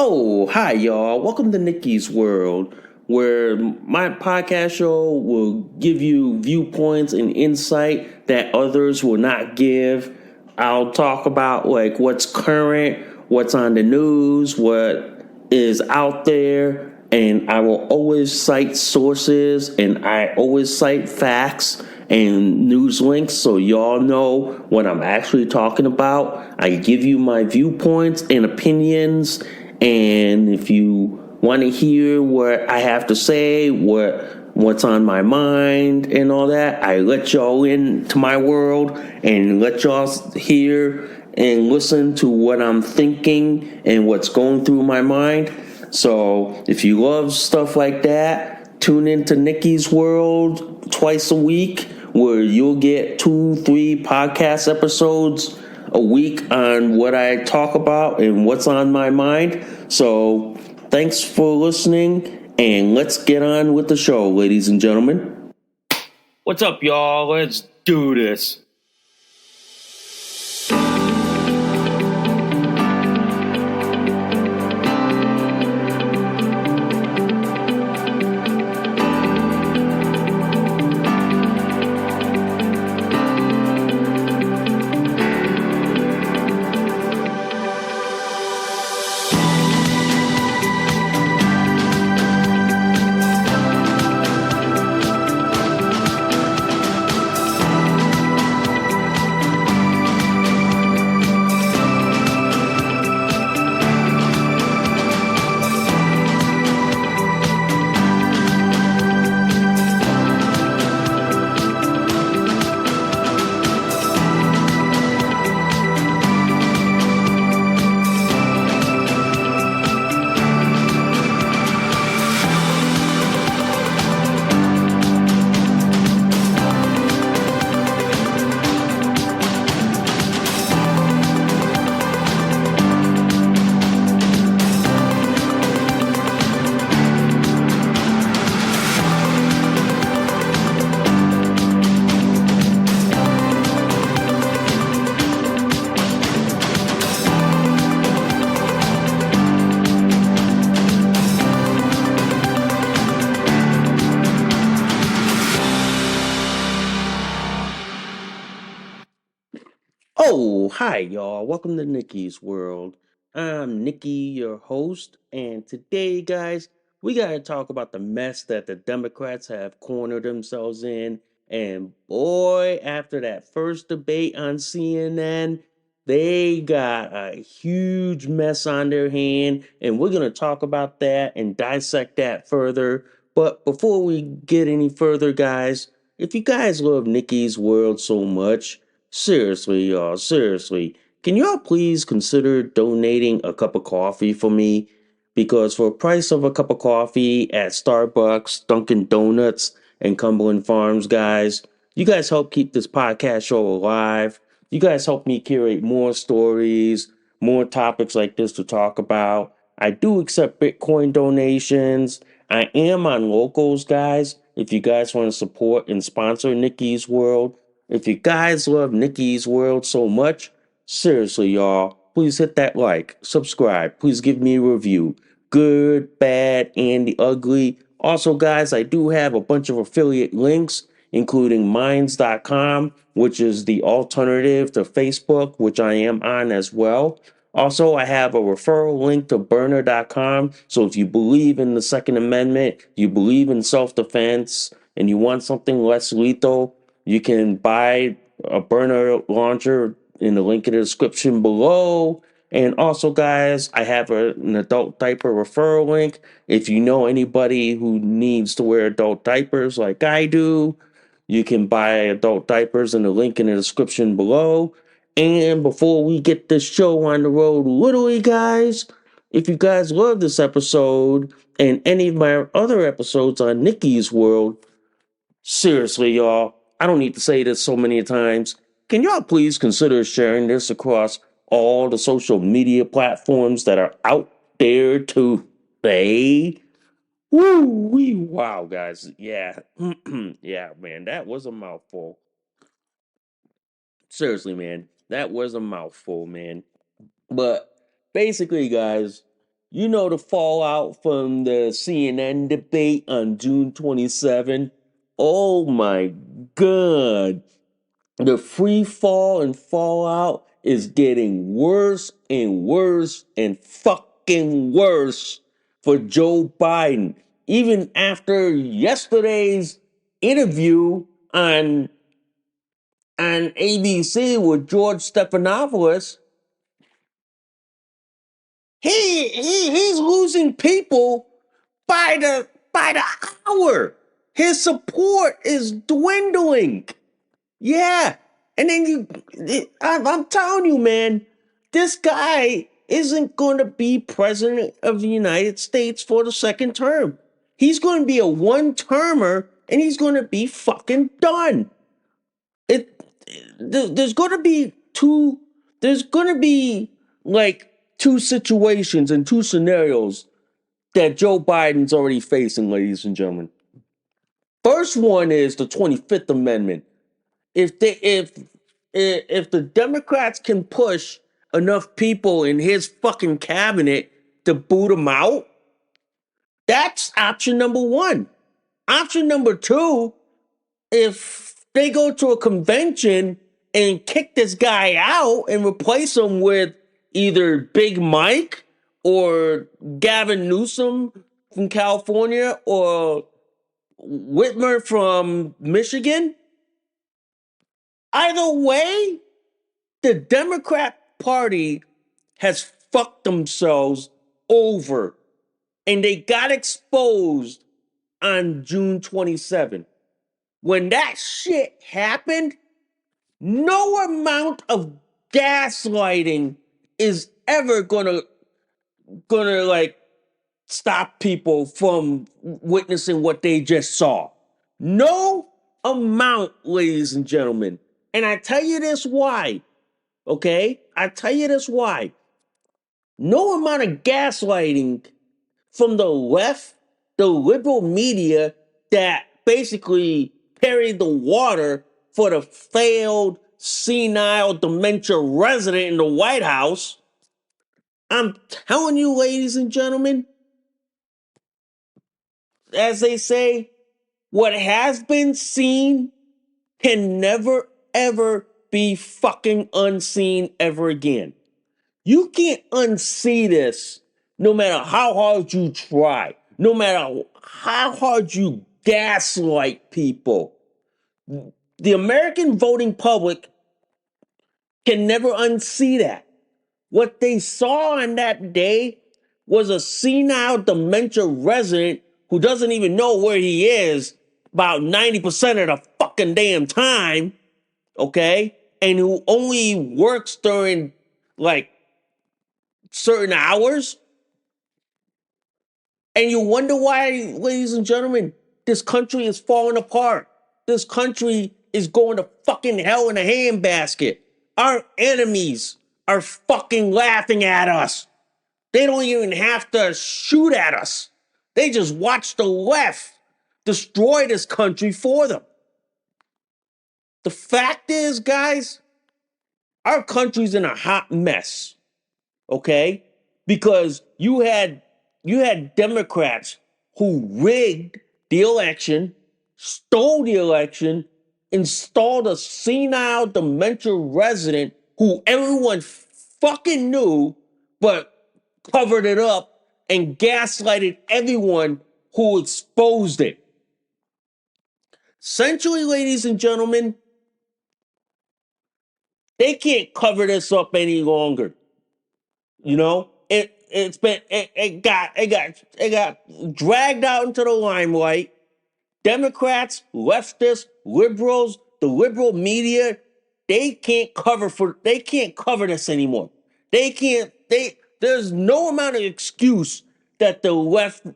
Oh, hi, y'all. Welcome to Nikki's World, where my podcast show will give you viewpoints and insight that others will not give. I'll talk about like what's current, what's on the news, what is out there, and I will always cite sources and I always cite facts and news links so y'all know what I'm actually talking about. I give you my viewpoints and opinions, and if you want to hear what I have to say, what's on my mind and all that, I let y'all into my world and let y'all hear and listen to what I'm thinking and what's going through my mind. So if you love stuff like that, tune into Nikki's World twice a week, where you'll get 2-3 podcast episodes a week on what I talk about and what's on my mind. So thanks for listening, and let's get on with the show, ladies and gentlemen. What's up, y'all? Let's do this. Oh, hi, y'all. Welcome to Nikki's World. I'm Nikki, your host, and today, guys, we got to talk about the mess that the Democrats have cornered themselves in. And boy, after that first debate on CNN, they got a huge mess on their hand, and we're going to talk about that and dissect that further. But before we get any further, guys, if you guys love Nikki's World so much, seriously, y'all, seriously. Can y'all please consider donating a cup of coffee for me? Because for the price of a cup of coffee at Starbucks, Dunkin' Donuts, and Cumberland Farms, guys, you guys help keep this podcast show alive. You guys help me curate more stories, more topics like this to talk about. I do accept Bitcoin donations. I am on Locals, guys. If you guys want to support and sponsor Nikki's World, if you guys love Nikki's World so much, seriously, y'all, please hit that like, subscribe, please give me a review. Good, bad, and the ugly. Also, guys, I do have a bunch of affiliate links, including minds.com, which is the alternative to Facebook, which I am on as well. Also, I have a referral link to burner.com. So if you believe in the Second Amendment, you believe in self defense, and you want something less lethal, you can buy a burner launcher in the link in the description below. And also, guys, I have an adult diaper referral link. If you know anybody who needs to wear adult diapers like I do, you can buy adult diapers in the link in the description below. And before we get this show on the road, literally, guys, if you guys love this episode and any of my other episodes on Nikki's World, seriously, y'all, I don't need to say this so many times. Can y'all please consider sharing this across all the social media platforms that are out there today? Woo wee wow, guys. Yeah. Yeah, man, that was a mouthful. Seriously, man, that was a mouthful, man. But basically, guys, You know the fallout from the CNN debate on June 27. Oh my God. The free fall and fallout is getting worse and worse and fucking worse for Joe Biden. Even after yesterday's interview on ABC with George Stephanopoulos, he's losing people by the hour. His support is dwindling. Yeah. And then I'm telling you, man, this guy isn't going to be president of the United States for the second term. He's going to be a one termer and he's going to be fucking done. It, there's going to be there's going to be like two situations and two scenarios that Joe Biden's already facing, ladies and gentlemen. First one is the 25th Amendment. If they if the Democrats can push enough people in his fucking cabinet to boot him out, that's option number one. Option number two, if they go to a convention and kick this guy out and replace him with either Big Mike or Gavin Newsom from California or Whitmer from Michigan, either way, the Democrat Party has fucked themselves over and they got exposed on June 27th. When that shit happened, no amount of gaslighting is ever gonna like stop people from witnessing what they just saw. No amount, ladies and gentlemen. And I tell you this why. Okay? I tell you this why. No amount of gaslighting from the left, the liberal media that basically carried the water for the failed senile dementia resident in the White House. I'm telling you, ladies and gentlemen, as they say, what has been seen can never ever be fucking unseen ever again. You can't unsee this no matter how hard you try, no matter how hard you gaslight people. The American voting public can never unsee that. What they saw on that day was a senile dementia resident who doesn't even know where he is about 90% of the fucking damn time, okay? And who only works during like certain hours. And you wonder why, ladies and gentlemen, this country is falling apart. This country is going to fucking hell in a handbasket. Our enemies are fucking laughing at us. They don't even have to shoot at us. They just watch the left destroy this country for them. The fact is, guys, our country's in a hot mess. Okay? Because you had Democrats who rigged the election, stole the election, installed a senile dementia resident who everyone fucking knew, but covered it up and gaslighted everyone who exposed it. Essentially, ladies and gentlemen, they can't cover this up any longer. You know, it got dragged out into the limelight. Democrats, leftists, liberals, the liberal media, they can't cover this anymore. There's no amount of excuse that the left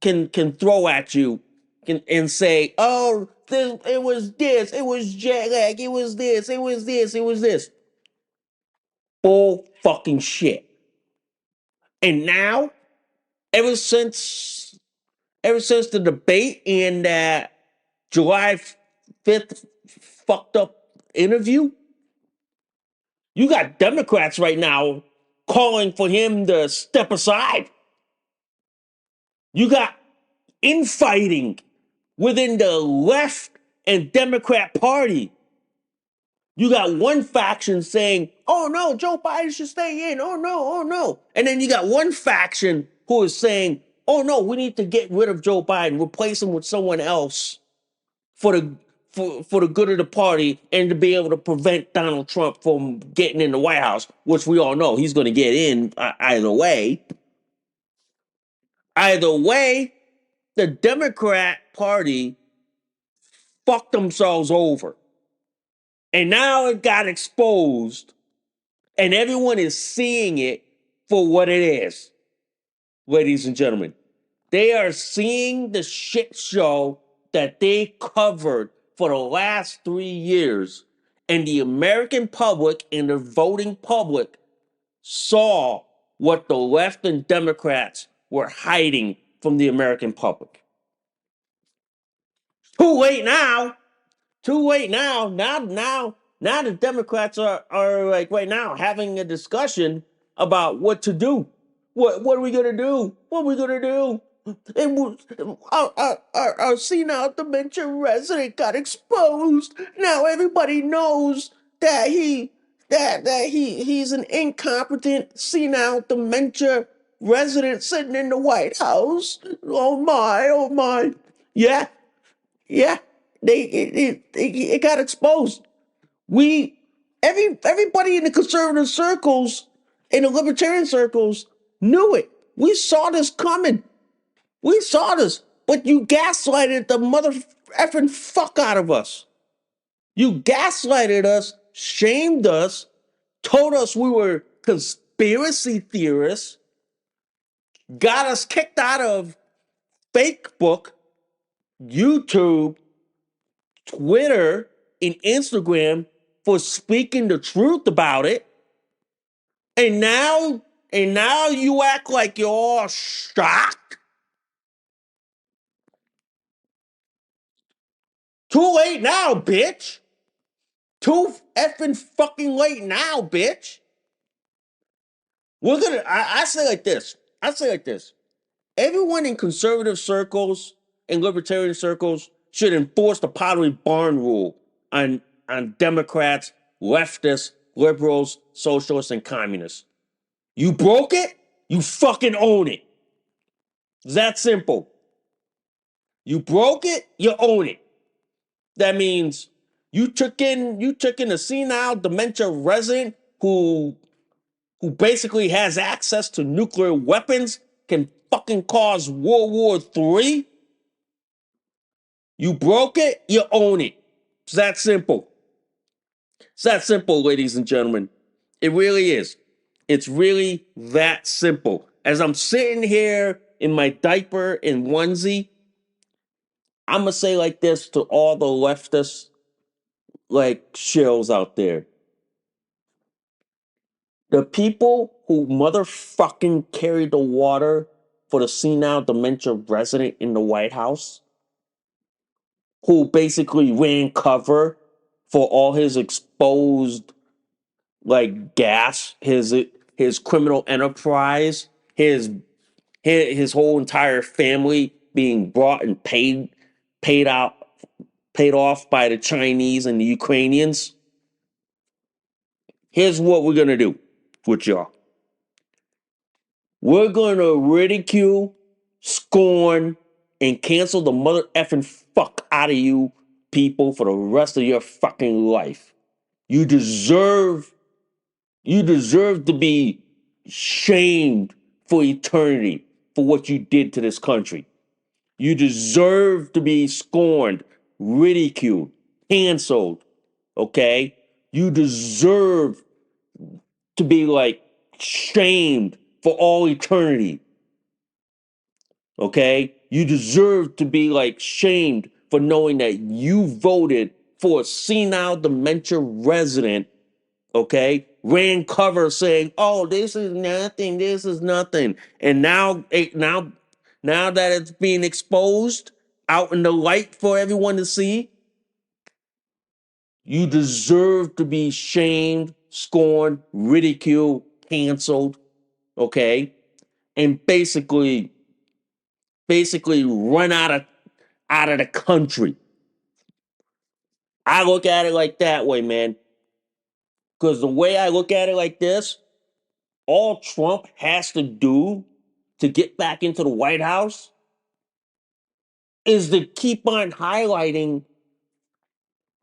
can throw at you and say, oh, it was this, it was jet lag, it was this, it was this, it was this. Bull fucking shit. And now, ever since the debate and that July 5th fucked up interview, you got Democrats right now calling for him to step aside. You got infighting within the left and Democrat Party. You got one faction saying, oh no, Joe Biden should stay in. Oh no, oh no. And then you got one faction who is saying, oh no, we need to get rid of Joe Biden, replace him with someone else for the for the good of the party and to be able to prevent Donald Trump from getting in the White House, which we all know he's going to get in either way. Either way, the Democrat Party fucked themselves over. And now it got exposed, and everyone is seeing it for what it is, ladies and gentlemen. They are seeing the shit show that they covered for the last 3 years, and the American public and the voting public saw what the left and Democrats were hiding from the American public. Too late now. Too late now. Now the Democrats are like right now having a discussion about what to do. What are we gonna do? What are we gonna do? And our senile dementia resident got exposed. Now everybody knows that he's an incompetent senile dementia resident sitting in the White House. Oh my, oh my. Yeah, yeah, it got exposed. We everybody in the conservative circles, in the libertarian circles, knew it. We saw this coming. We saw this, but you gaslighted the mother effing fuck out of us. You gaslighted us, shamed us, told us we were conspiracy theorists, got us kicked out of Facebook, YouTube, Twitter, and Instagram for speaking the truth about it. And now you act like you're all shocked. Too late now, bitch. Too effing fucking late now, bitch. I say like this. I say like this. Everyone in conservative circles and libertarian circles should enforce the Pottery Barn rule on Democrats, leftists, liberals, socialists, and communists. You broke it, you fucking own it. It's that simple. You broke it, you own it. That means you took in a senile dementia resident who basically has access to nuclear weapons, can fucking cause World War III. You broke it, you own it. It's that simple. It's that simple, ladies and gentlemen. It really is. It's really that simple. As I'm sitting here in my diaper and onesie, I'm gonna say like this to all the leftist like shills out there. The people who motherfucking carried the water for the senile dementia resident in the White House, who basically ran cover for all his exposed like gas, his criminal enterprise, his whole entire family being brought and paid out paid off by the Chinese and the Ukrainians. Here's what we're gonna do with y'all. We're gonna ridicule, scorn, and cancel the mother effing fuck out of you people for the rest of your fucking life. You deserve you deserve to be shamed for eternity for what you did to this country. You deserve to be scorned, ridiculed, canceled, okay? You deserve to be like shamed for all eternity. Okay? You deserve to be like shamed for knowing that you voted for a senile dementia resident, okay? Ran cover saying, "Oh, this is nothing. This is nothing." And now that it's being exposed out in the light for everyone to see, you deserve to be shamed, scorned, ridiculed, canceled, okay, and basically run out of the country. I look at it like that way, man. Because the way I look at it like this, all Trump has to do to get back into the White House is to keep on highlighting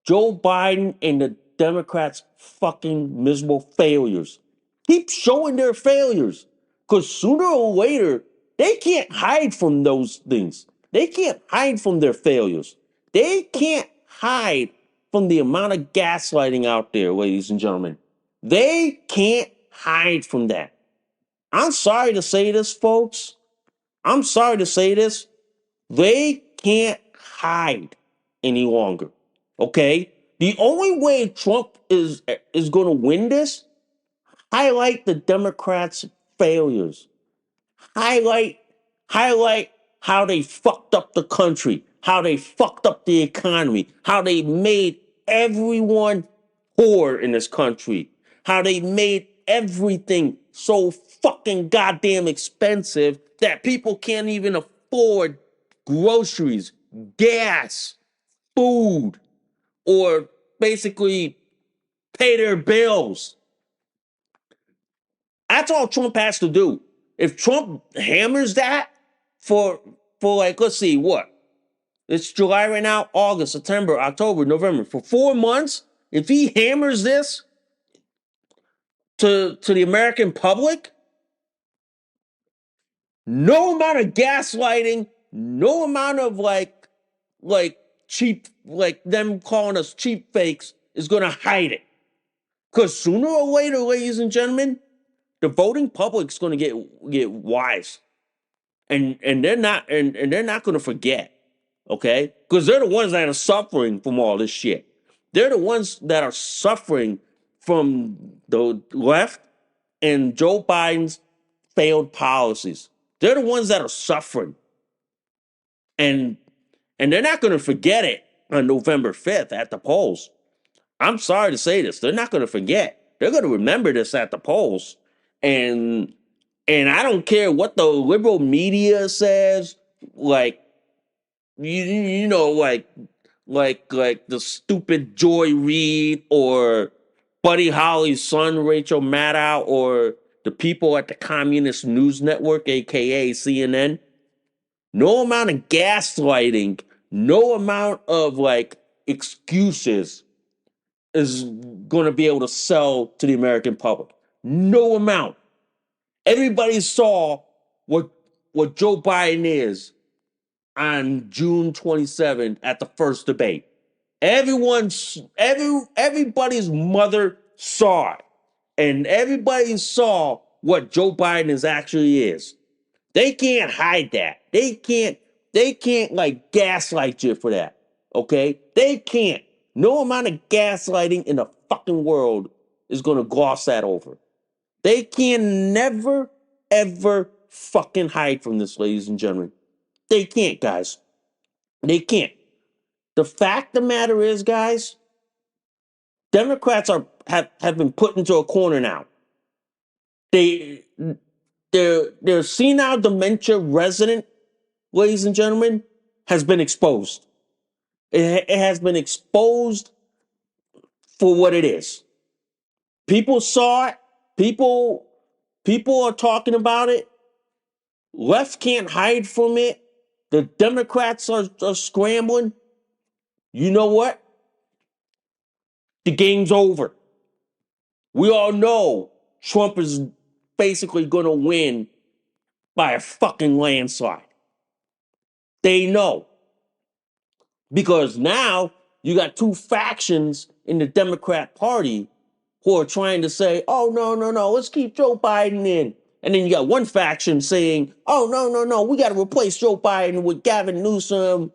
Joe Biden and the Democrats' fucking miserable failures. Keep showing their failures. Because sooner or later, they can't hide from those things. They can't hide from their failures. They can't hide from the amount of gaslighting out there, ladies and gentlemen. They can't hide from that. I'm sorry to say this, folks. I'm sorry to say this. They can't hide any longer. Okay? The only way Trump is going to win this, highlight the Democrats' failures. Highlight highlight how they fucked up the country, how they fucked up the economy, how they made everyone poor in this country, how they made everything so fucking goddamn expensive that people can't even afford groceries, gas, food, or basically pay their bills. That's all Trump has to do. If Trump hammers that for like, let's see, what? It's July right now, August, September, October, November. For 4 months, if he hammers this to the American public, no amount of gaslighting, no amount of like cheap, like them calling us cheap fakes is gonna hide it. Because sooner or later, ladies and gentlemen, the voting public's gonna get wise. And they're not going to forget, okay? Because they're the ones that are suffering from all this shit. They're the ones that are suffering from the left and Joe Biden's failed policies. They're the ones that are suffering, and they're not going to forget it on November 5th at the polls. I'm sorry to say this, they're not going to forget. They're going to remember this at the polls, and I don't care what the liberal media says, like you know, like the stupid Joy Reid or Buddy Holly's son, Rachel Maddow, or the people at the Communist News Network, aka CNN. No amount of gaslighting, no amount of like excuses is going to be able to sell to the American public. No amount. Everybody saw what Joe Biden is on June 27th at the first debate. Everybody's mother saw it. And everybody saw what Joe Biden actually is. They can't hide that. They can't like gaslight you for that. Okay? They can't. No amount of gaslighting in the fucking world is gonna gloss that over. They can never, ever fucking hide from this, ladies and gentlemen. They can't, guys. They can't. The fact of the matter is, guys, Democrats have been put into a corner now. They their senile dementia resident, ladies and gentlemen, has been exposed. It has been exposed for what it is. People saw it. People are talking about it. Left can't hide from it. The Democrats are scrambling. You know what? The game's over. We all know Trump is basically going to win by a fucking landslide. They know. Because now you got two factions in the Democrat Party who are trying to say, oh, no, no, no, let's keep Joe Biden in. And then you got one faction saying, oh, no, no, no, we got to replace Joe Biden with Gavin Newsom,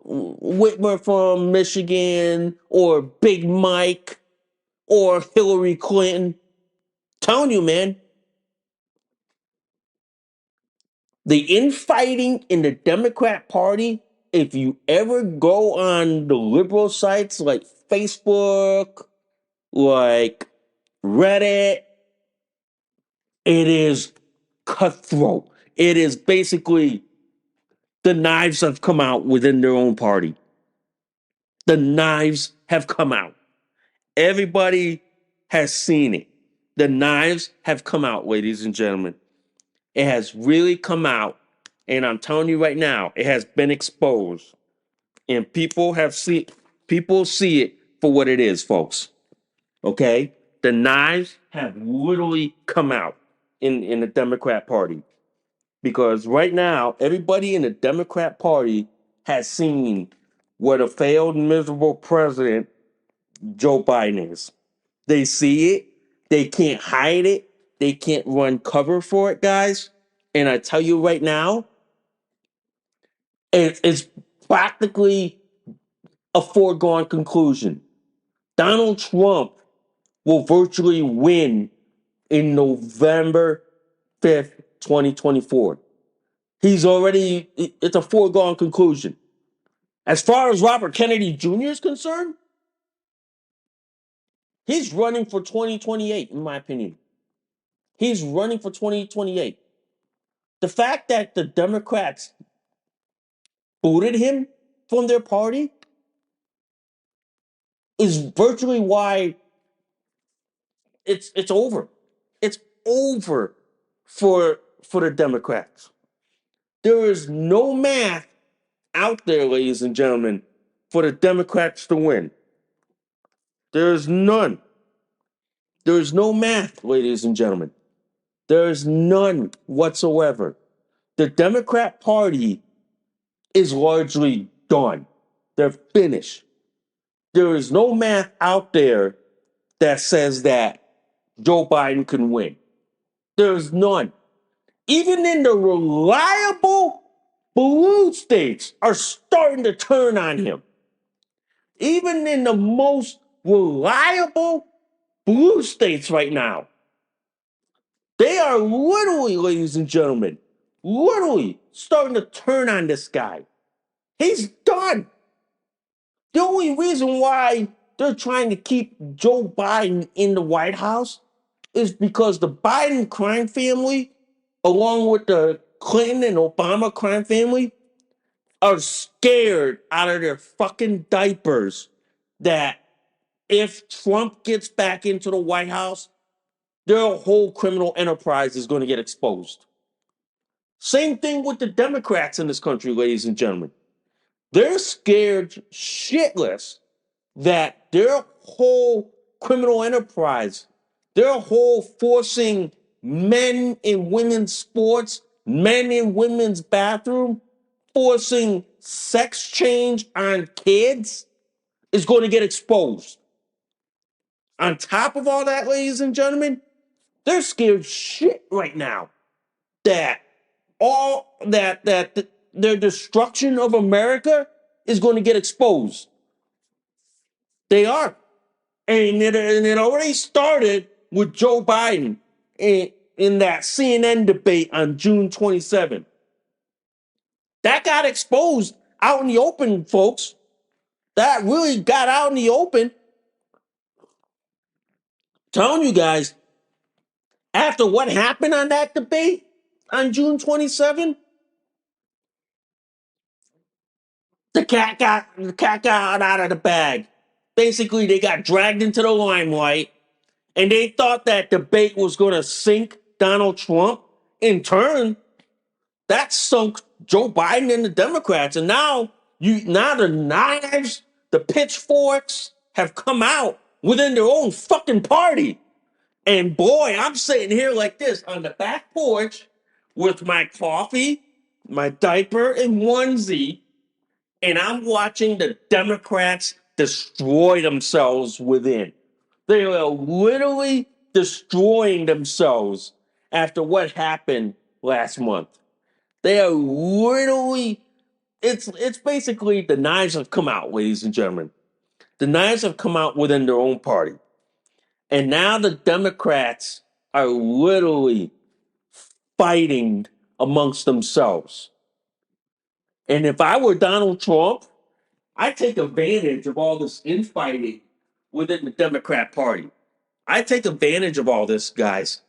Whitmer from Michigan, or Big Mike, or Hillary Clinton. Telling you, man, the infighting in the Democrat Party, if you ever go on the liberal sites like Facebook, like Reddit, It is cutthroat. It is basically the knives have come out within their own party. The knives have come out. Everybody has seen it. The knives have come out, ladies and gentlemen. It has really come out. And I'm telling you right now, it has been exposed. And people see it for what it is, folks. Okay? The knives have literally come out in the Democrat Party. Because right now, everybody in the Democrat Party has seen what a failed, miserable president Joe Biden is. They see it. They can't hide it. They can't run cover for it, guys. And I tell you right now, it's practically a foregone conclusion. Donald Trump will virtually win in November 5th, 2024. It's a foregone conclusion. As far as Robert Kennedy Jr. is concerned, he's running for 2028, in my opinion. He's running for 2028. The fact that the Democrats booted him from their party is virtually why it's over. It's over for the Democrats. There is no math out there, ladies and gentlemen, for the Democrats to win. There is none. There is no math, ladies and gentlemen. There is none whatsoever. The Democrat Party is largely done. They're finished. There is no math out there that says that Joe Biden can win. There's none. Even in the reliable blue states are starting to turn on him. Even in the most reliable blue states right now, they are literally, ladies and gentlemen, literally starting to turn on this guy. He's done. The only reason why they're trying to keep Joe Biden in the White House is because the Biden crime family, along with the Clinton and Obama crime family, are scared out of their fucking diapers that if Trump gets back into the White House, their whole criminal enterprise is going to get exposed. Same thing with the Democrats in this country, ladies and gentlemen. They're scared shitless that their whole criminal enterprise, their whole forcing men in women's sports, men in women's bathroom, forcing sex change on kids is going to get exposed. On top of all that, ladies and gentlemen, they're scared shit right now that their destruction of America is going to get exposed. They are. And it already started with Joe Biden in that CNN debate on June 27th. That got exposed out in the open, folks. That really got out in the open. Telling you guys, after what happened on that debate on June 27th, the cat got out of the bag. Basically, they got dragged into the limelight, and they thought that debate was going to sink Donald Trump. In turn, that sunk Joe Biden and the Democrats. And now the knives, the pitchforks have come out within their own fucking party. And boy, I'm sitting here like this on the back porch with my coffee, my diaper, and onesie, and I'm watching the Democrats destroy themselves within. They are literally destroying themselves after what happened last month. They are literally, it's basically the knives have come out, ladies and gentlemen. The knives have come out within their own party. And now the Democrats are literally fighting amongst themselves. And if I were Donald Trump, I'd take advantage of all this infighting within the Democrat Party. I take advantage of all this, guys.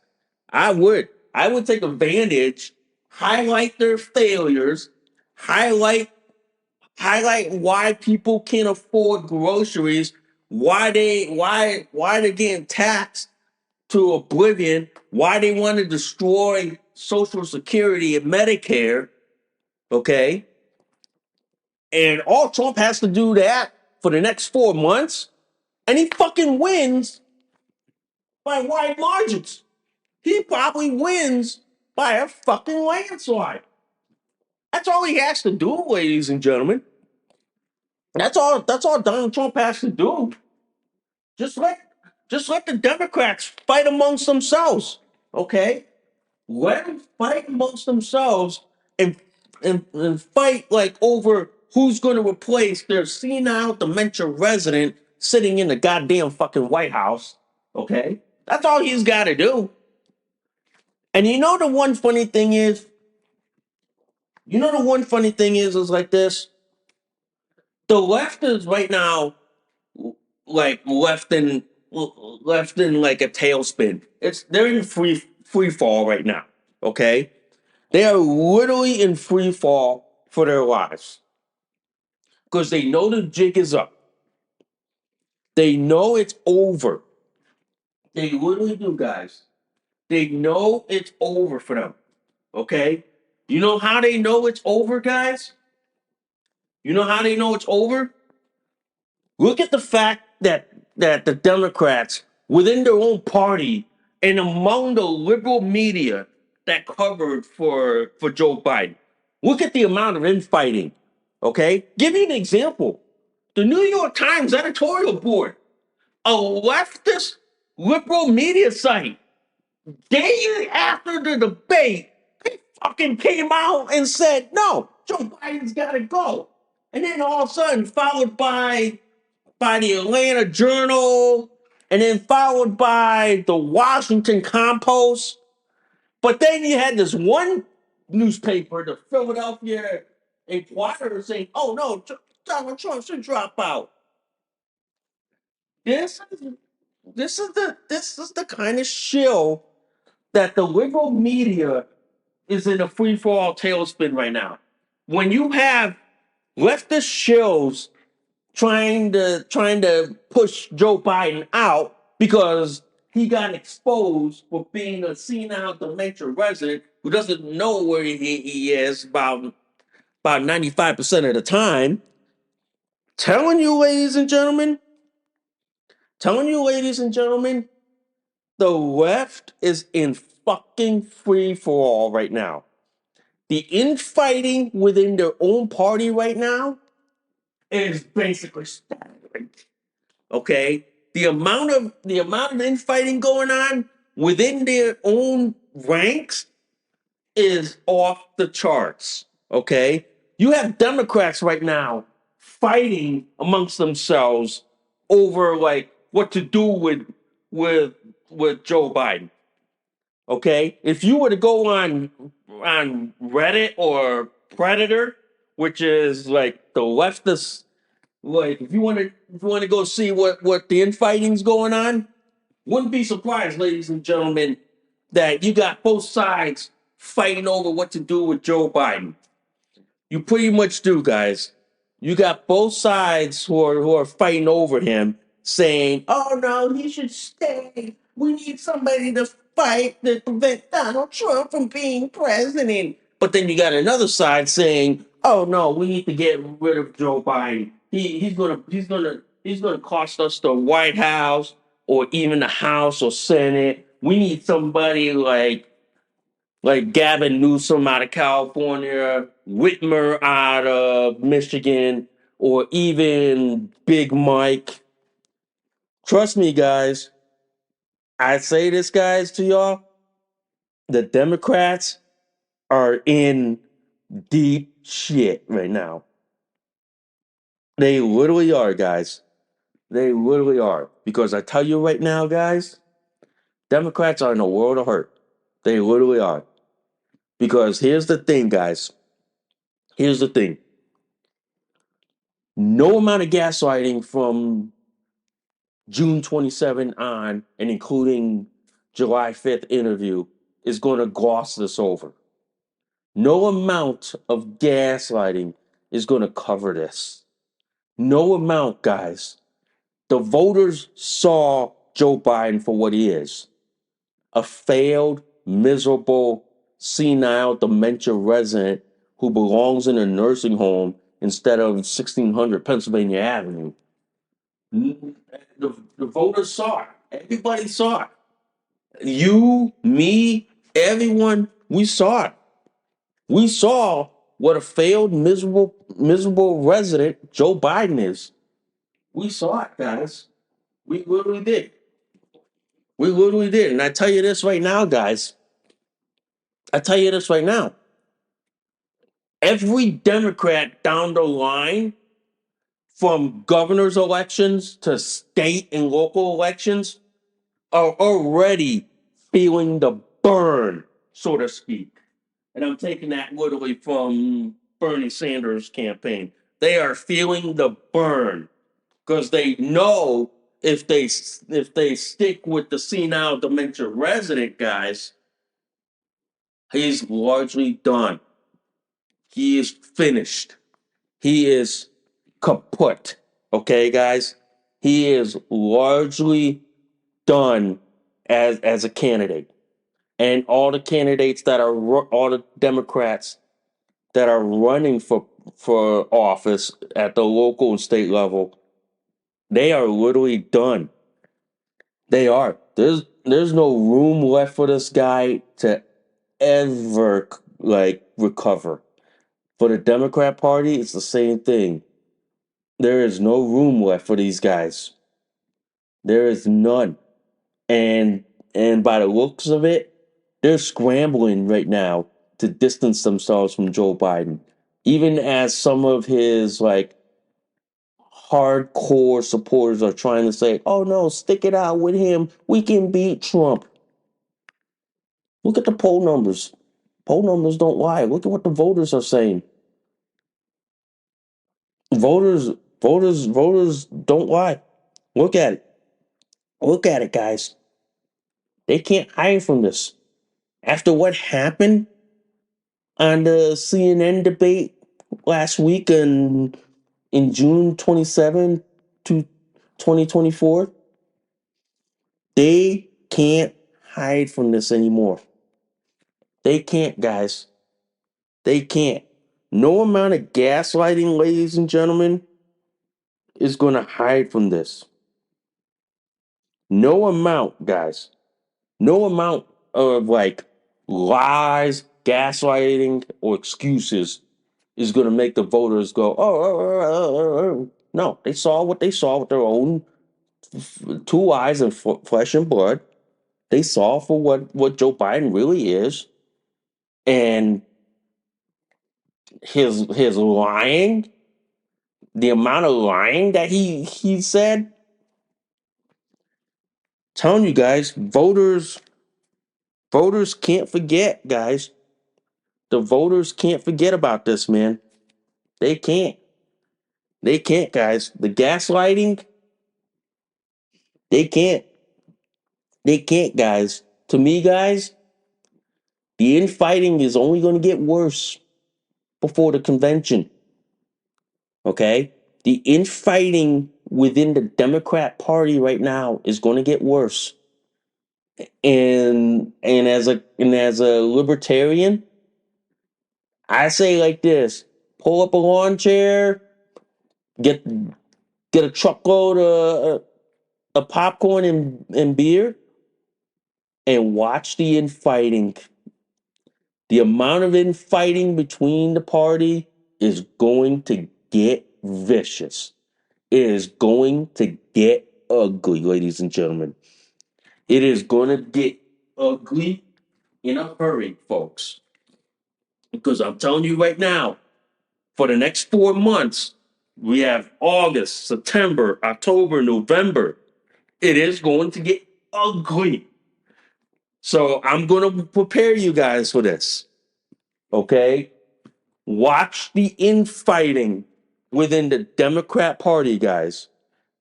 I would. I would take advantage, highlight their failures, highlight highlight why people can't afford groceries, why they're getting taxed to oblivion, why they want to destroy Social Security and Medicare, okay? And all Trump has to do that for the next 4 months, and he fucking wins by wide margins. He probably wins by a fucking landslide. That's all he has to do, ladies and gentlemen. That's all Donald Trump has to do. Just let just let the Democrats fight amongst themselves. Okay? Let them fight amongst themselves and and fight like over who's gonna replace their senile dementia resident sitting in the goddamn fucking White House. Okay? That's all he's gotta do. And the one funny thing is, is like this. The left is right now like left in like a tailspin. They're in free fall right now. Okay, they are literally in free fall for their lives because they know the jig is up. They know it's over. They literally do, guys. They know it's over for them. Okay, you know how they know it's over, guys? You know how they know it's over? Look at the fact that the Democrats within their own party and among the liberal media that covered for Joe Biden. Look at the amount of infighting. Okay? Give you an example. The New York Times editorial board, a leftist liberal media site, days after the debate, they fucking came out and said, no, Joe Biden's gotta go. And then all of a sudden, followed by the Atlanta Journal, and then followed by the Washington Compost. But then you had this one newspaper, the Philadelphia Inquirer, saying, "Oh no, Donald Trump should drop out." This is this is the kind of shill that the liberal media is in a free fall tailspin right now. When you have leftist shills trying to push Joe Biden out because he got exposed for being a senile dementia resident who doesn't know where he is about 95% of the time. Telling you, ladies and gentlemen, telling you, ladies and gentlemen, the left is in fucking free for all right now. The infighting within their own party right now is basically staggering. Okay, the amount of infighting going on within their own ranks is off the charts. Okay, you have Democrats right now fighting amongst themselves over like what to do with with Joe Biden. Okay, if you were to go on Reddit or Predator, which is like the leftist, like if you want to go see what the infighting's going on, wouldn't be surprised, ladies and gentlemen, that you got both sides fighting over what to do with Joe Biden. You pretty much do, guys. You got both sides who are fighting over him, saying, "Oh no, he should stay. We need somebody to fight to prevent Donald Trump from being president." But then you got another side saying, "Oh no, we need to get rid of Joe Biden. He's gonna cost us the White House or even the House or Senate. We need somebody like Gavin Newsom out of California, Whitmer out of Michigan, or even Big Mike." Trust me, guys. I say this, guys, to y'all. The Democrats are in deep shit right now. They literally are, guys. They literally are. Because I tell you right now, guys, Democrats are in a world of hurt. They literally are. Because here's the thing, guys. Here's the thing. No amount of gaslighting from June 27 on and including July 5th interview is going to gloss this over. No amount of gaslighting is going to cover this. No amount, guys. The voters saw Joe Biden for what he is: a failed, miserable, senile, dementia resident who belongs in a nursing home instead of 1600 Pennsylvania Avenue. The voters saw it. Everybody saw it. You, me, everyone, we saw it. We saw what a failed, miserable resident Joe Biden is. We saw it, guys. We literally did. We literally did. And I tell you this right now, guys. I tell you this right now. Every Democrat down the line, from governor's elections to state and local elections, are already feeling the burn, so to speak. And I'm taking that literally from Bernie Sanders' campaign. They are feeling the burn because they know if they stick with the senile dementia resident, guys, he's largely done. He is finished. He is kaput. Okay, guys? He is largely done as a candidate. And all the candidates that are all the Democrats that are running for office at the local and state level, they are literally done. They are. There's no room left for this guy to ever like recover. For the Democrat Party, it's the same thing. There is no room left for these guys. There is none. And and by the looks of it, they're scrambling right now to distance themselves from Joe Biden. Even as some of his like hardcore supporters are trying to say, "Oh no, stick it out with him. We can beat Trump." Look at the poll numbers. Poll numbers don't lie. Look at what the voters are saying. Voters, voters don't lie. Look at it. Look at it, guys. They can't hide from this. After what happened on the CNN debate last week in June 27 to 2024, they can't hide from this anymore. They can't, guys. They can't. No amount of gaslighting, ladies and gentlemen, is going to hide from this. No amount, guys. No amount of like lies, gaslighting, or excuses is going to make the voters go, oh. No, they saw what they saw with their own two eyes and flesh and blood. They saw for what Joe Biden really is. And his lying, the amount of lying that he said, telling you guys, voters can't forget, guys. The voters can't forget about this, man. They can't. They can't, guys. The gaslighting, they can't. They can't, guys. To me, guys, the infighting is only going to get worse before the convention. Okay? The infighting within the Democrat Party right now is going to get worse. And as a libertarian, I say like this: pull up a lawn chair, get get a truckload of popcorn and beer, and watch the infighting. The amount of infighting between the party is going to get vicious. It is going to get ugly, ladies and gentlemen. It is going to get ugly in a hurry, folks. Because I'm telling you right now, for the next 4 months, we have August, September, October, November. It is going to get ugly. So I'm going to prepare you guys for this. Okay? Watch the infighting within the Democrat Party, guys.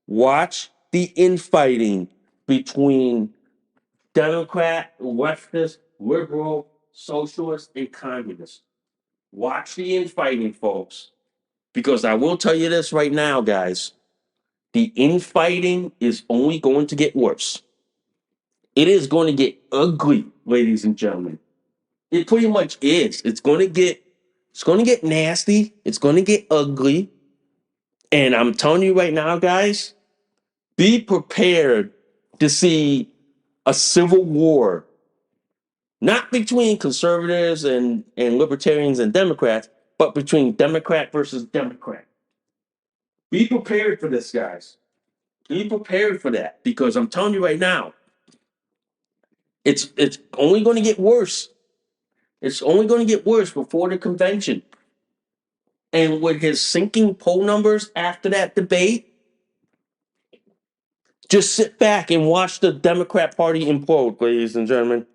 Watch the infighting between Democrat, leftist, liberal, socialist, and communist. Watch the infighting, folks, because I will tell you this right now, guys. The infighting is only going to get worse. It is going to get ugly, ladies and gentlemen. It pretty much is. It's going to get nasty. It's going to get ugly. And I'm telling you right now, guys, be prepared to see a civil war, not between conservatives and libertarians and Democrats, but between Democrat versus Democrat. Be prepared for this, guys. Be prepared for that because I'm telling you right now, it's only going to get worse. It's only going to get worse before the convention. And with his sinking poll numbers after that debate, just sit back and watch the Democrat Party implode, ladies and gentlemen.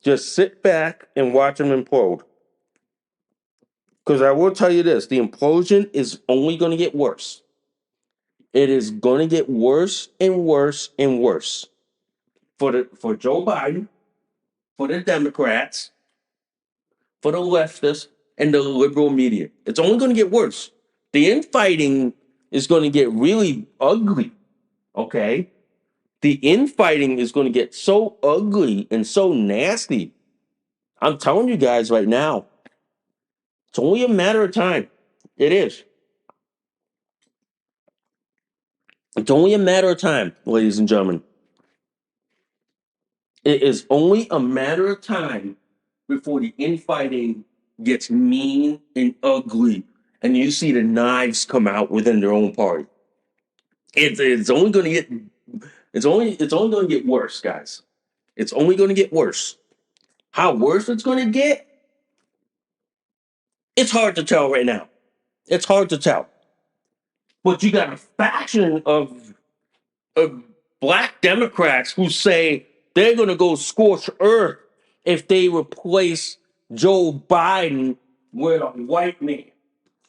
Just sit back and watch them implode. Because I will tell you this, the implosion is only going to get worse. It is going to get worse and worse and worse for Joe Biden, for the Democrats, for the leftists, and the liberal media. It's only going to get worse. The infighting is going to get really ugly. Okay? The infighting is going to get so ugly and so nasty. I'm telling you guys right now, it's only a matter of time. It is. It's only a matter of time, ladies and gentlemen. It is only a matter of time before the infighting gets mean and ugly, and you see the knives come out within their own party. It's only going to get it's only going to get worse, guys. It's only going to get worse. How worse it's going to get? It's hard to tell right now. It's hard to tell. But you got a faction of black Democrats who say they're going to go scorch earth if they replace Joe Biden with a white man.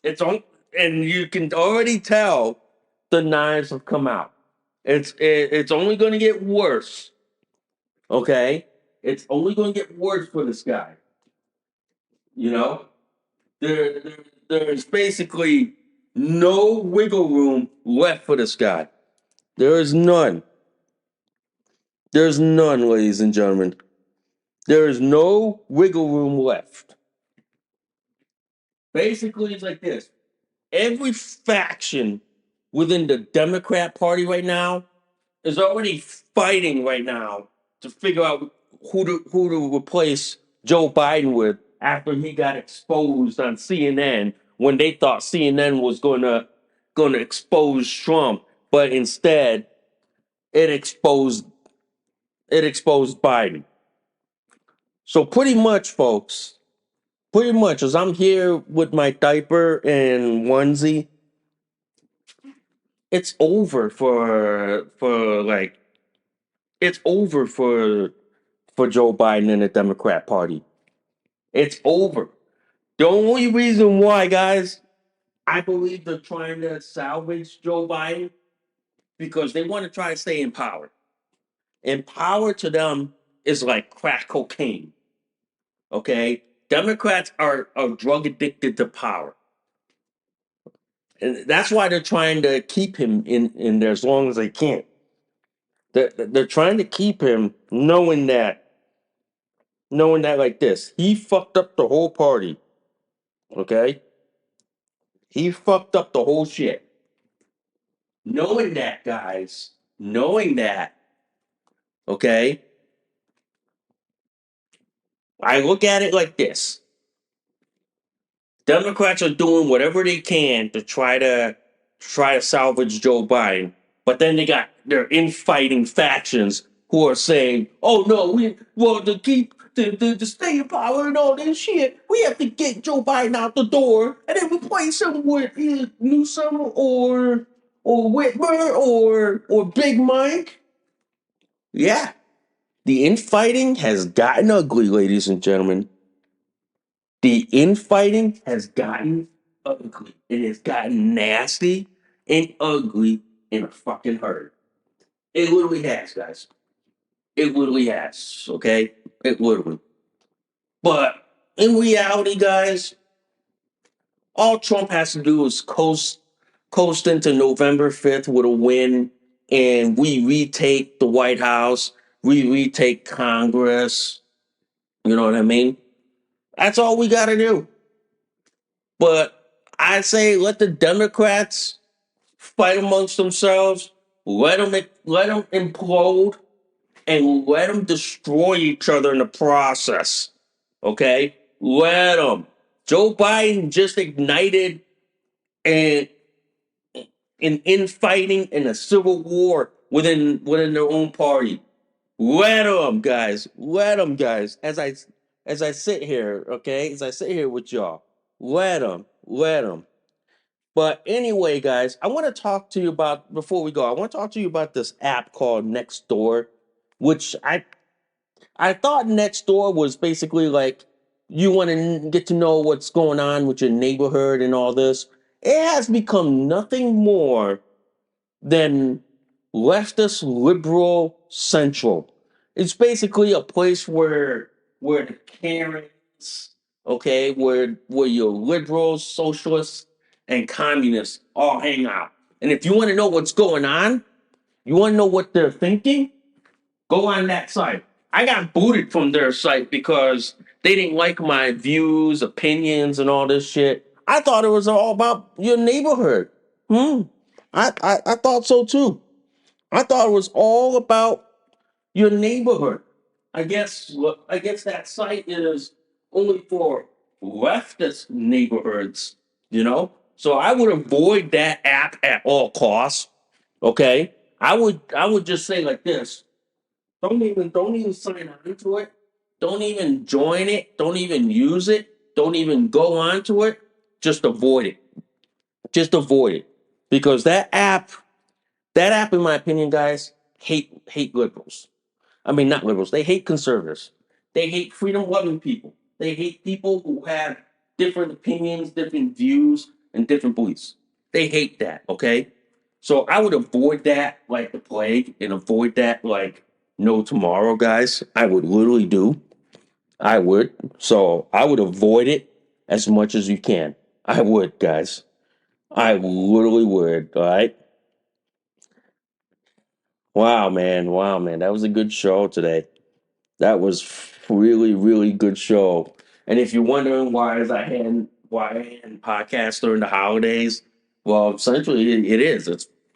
It's on, and you can already tell the knives have come out. It's only going to get worse. Okay, it's only going to get worse for this guy. You know, there there's basically no wiggle room left for this guy. There is none. There's none, ladies and gentlemen. There is no wiggle room left. Basically, it's like this. Every faction within the Democrat Party right now is already fighting right now to figure out who to replace Joe Biden with after he got exposed on CNN when they thought CNN was gonna expose Trump, but instead it exposed it exposed Biden. So pretty much, folks, pretty much as I'm here with my diaper and onesie, it's over for like it's over for Joe Biden and the Democrat Party. It's over. The only reason why, guys, I believe they're trying to salvage Joe Biden because they want to try to stay in power. And power to them is like crack cocaine. Okay? Democrats are drug addicted to power. And that's why they're trying to keep him in there as long as they can. They're trying to keep him knowing that like this. He fucked up the whole party. Okay? He fucked up the whole shit. Knowing that, guys, knowing that, okay, I look at it like this. Democrats are doing whatever they can to try to salvage Joe Biden, but then they got their infighting factions who are saying, "Oh no, we well to keep to stay in power and all this shit, we have to get Joe Biden out the door and then replace him with either Newsom or Whitmer or Big Mike." Yeah, the infighting has gotten ugly, ladies and gentlemen. The infighting has gotten ugly. It has gotten nasty and ugly in a fucking hurry. It literally has, guys. It literally has. Okay. It literally. But in reality, guys, all Trump has to do is coast into November 5th with a win, and we retake the White House, we retake Congress. You know what I mean? That's all we got to do. But I say let the Democrats fight amongst themselves, let them implode, and let them destroy each other in the process. Okay? Let them. Joe Biden just ignited an, an infighting and a civil war within their own party. Let them, guys. Let them, guys. As I sit here, okay, as I sit here with y'all, let them. Let them. But anyway, guys, I want to talk to you about before we go. I want to talk to you about this app called Nextdoor, which I thought Nextdoor was basically like you want to get to know what's going on with your neighborhood and all this. It has become nothing more than leftist liberal central. It's basically a place where the Karens, okay, where your liberals, socialists, and communists all hang out. And if you want to know what's going on, you want to know what they're thinking, go on that site. I got booted from their site because they didn't like my views, opinions, and all this shit. I thought it was all about your neighborhood. Hmm. I thought so too. I thought it was all about your neighborhood. I guess that site is only for leftist neighborhoods, you know? So I would avoid that app at all costs. Okay? I would just say like this. Don't even sign on to it. Don't even join it. Don't even use it. Don't even go on to it. Just avoid it. Just avoid it. Because that app, in my opinion, guys, hate liberals. I mean, not liberals. They hate conservatives. They hate freedom-loving people. They hate people who have different opinions, different views, and different beliefs. They hate that. Okay, so I would avoid that like the plague, and avoid that like no tomorrow, guys. I would literally do. I would. So I would avoid it as much as you can. I would, guys. I literally would. All right. Wow, man. Wow, man. That was a good show today. That was really, really good show. And if you're wondering why I hadn't podcast during the holidays, well, essentially it is.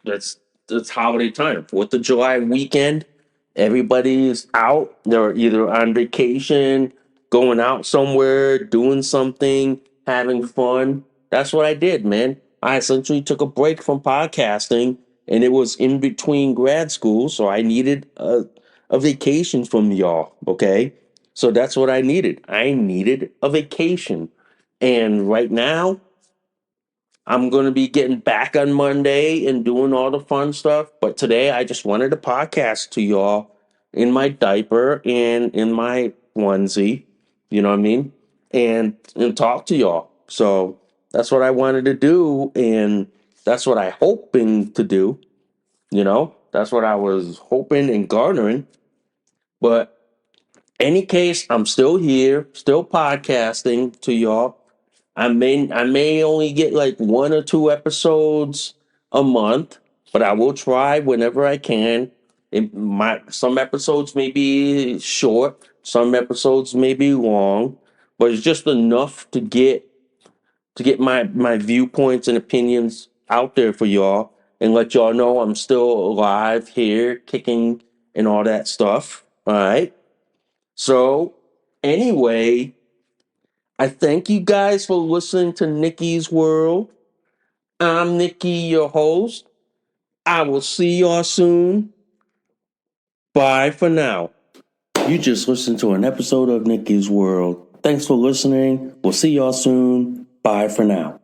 It's holiday time. 4th of July weekend. Everybody's out. They're either on vacation, going out somewhere, doing something, having fun. That's what I did, man. I essentially took a break from podcasting, and it was in between grad school, so I needed a vacation from y'all, okay? So that's what I needed. I needed a vacation. And right now, I'm going to be getting back on Monday and doing all the fun stuff. But today, I just wanted to podcast to y'all in my diaper and in my onesie, you know what I mean? And talk to y'all. So that's what I wanted to do. And that's what I hoping to do, you know? That's what I was hoping and garnering. But any case, I'm still here, still podcasting to y'all. I may only get like 1 or 2 episodes a month, but I will try whenever I can. Some episodes may be short, some episodes may be long, but it's just enough to get my viewpoints and opinions out there for y'all and let y'all know I'm still alive here, kicking and all that stuff. All right. So, anyway, I thank you guys for listening to Nikki's World. I'm Nikki, your host. I will see y'all soon. Bye for now. You just listened to an episode of Nikki's World. Thanks for listening. We'll see y'all soon. Bye for now.